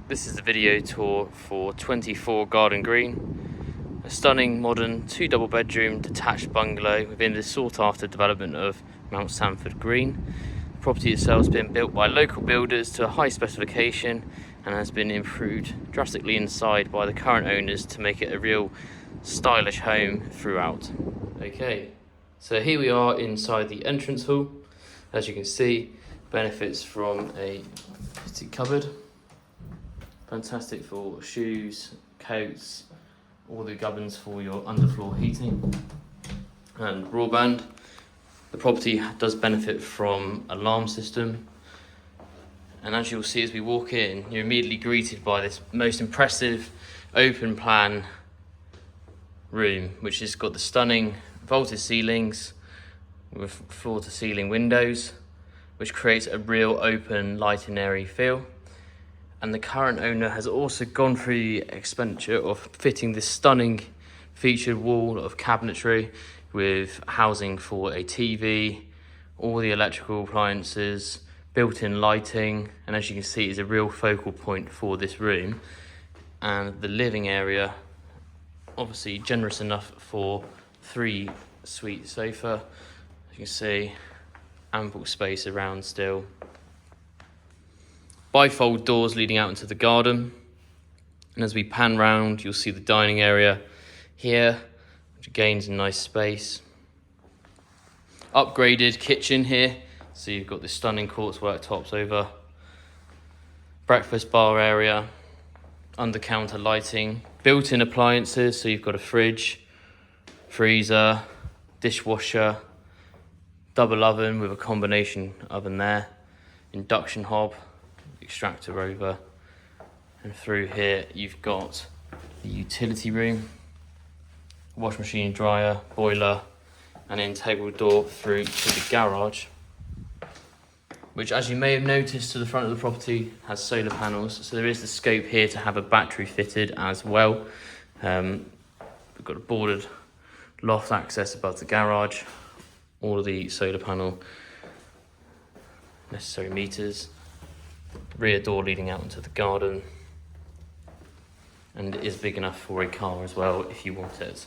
This is the video tour for 24 Garden Green, a stunning modern 2 double bedroom detached bungalow within the sought after development of Mount Sanford Green. The property itself has been built by local builders to a high specification and has been improved drastically inside by the current owners to make it a real stylish home throughout. Okay, so here we are inside the entrance hall. As you can see, benefits from a fitted cupboard. Fantastic for shoes, coats, all the gubbins for your underfloor heating and broadband. The property does benefit from an alarm system, and as you'll see as we walk in, you're immediately greeted by this most impressive open plan room, which has got the stunning vaulted ceilings with floor to ceiling windows, which creates a real open, light and airy feel. And the current owner has also gone through the expenditure of fitting this stunning featured wall of cabinetry with housing for a TV, all the electrical appliances, built-in lighting, and as you can see, is a real focal point for this room. And the living area, obviously generous enough for 3-seat sofa. As you can see, ample space around still. Bifold doors leading out into the garden, and as we pan round, you'll see the dining area here, which gains a nice space. Upgraded kitchen here, so you've got the stunning quartz worktops over. Breakfast bar area, under counter lighting, built-in appliances, so you've got a fridge, freezer, dishwasher, double oven with a combination oven there, induction hob, extractor over, and through here you've got the utility room, wash machine, dryer, boiler, and an integral door through to the garage, which, as you may have noticed, to the front of the property has solar panels, so there is the scope here to have a battery fitted as well. We've got a boarded loft access above the garage, all of the solar panel necessary meters, rear door leading out into the garden, and it is big enough for a car as well if you want it.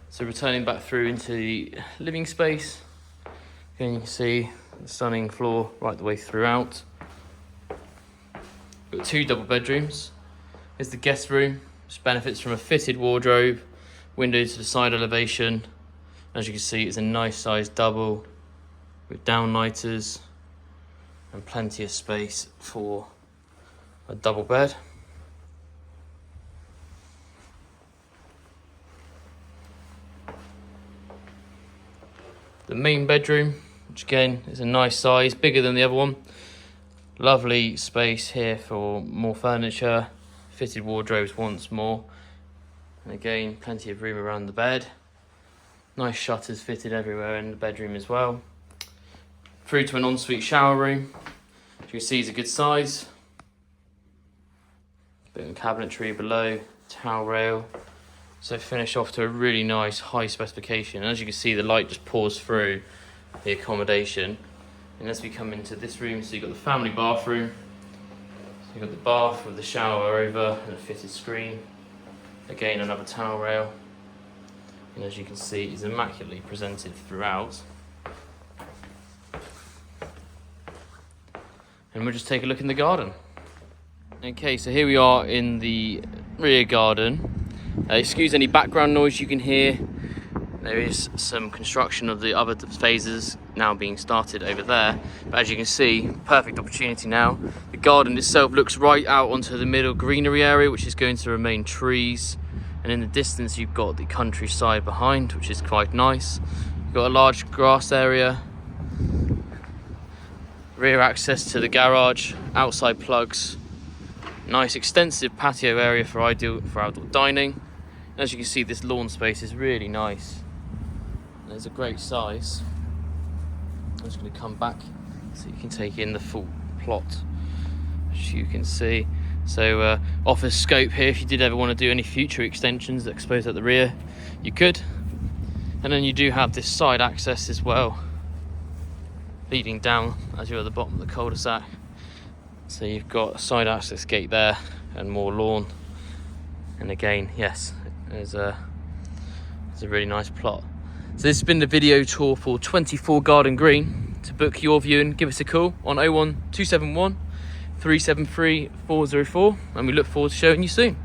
So returning back through into the living space, again you can see the stunning floor right the way throughout. We've got 2 double bedrooms. Here's the guest room, which benefits from a fitted wardrobe, window to the side elevation. As you can see, it's a nice sized double with downlighters and plenty of space for a double bed. The main bedroom, which again is a nice size, bigger than the other one. Lovely space here for more furniture, fitted wardrobes once more, and again plenty of room around the bed. Nice shutters fitted everywhere in the bedroom as well. Through to an ensuite shower room, which you can see is a good size. Bit of cabinetry below, towel rail. So finish off to a really nice high specification. And as you can see, the light just pours through the accommodation. And as we come into this room, so you've got the family bathroom. So you've got the bath with the shower over and a fitted screen. Again, another towel rail. And as you can see, it's immaculately presented throughout. And we'll just take a look in the garden. Okay, so here we are in the rear garden. Excuse any background noise you can hear. There is some construction of the other phases now being started over there. But as you can see, perfect opportunity now. The garden itself looks right out onto the middle greenery area, which is going to remain trees. And in the distance, you've got the countryside behind, which is quite nice. You've got a large grass area, rear access to the garage, outside plugs, nice extensive patio area for outdoor dining. And as you can see, this lawn space is really nice. There's a great size. I'm just going to come back so you can take in the full plot, as you can see. So offers scope here if you did ever want to do any future extensions, I suppose, at the rear you could. And then you do have this side access as well, leading down as you're at the bottom of the cul-de-sac. So you've got a side access gate there and more lawn. And again, yes, it's a really nice plot. So this has been the video tour for 24 Garden Green. To book your viewing, give us a call on 01271 373 404, and we look forward to showing you soon.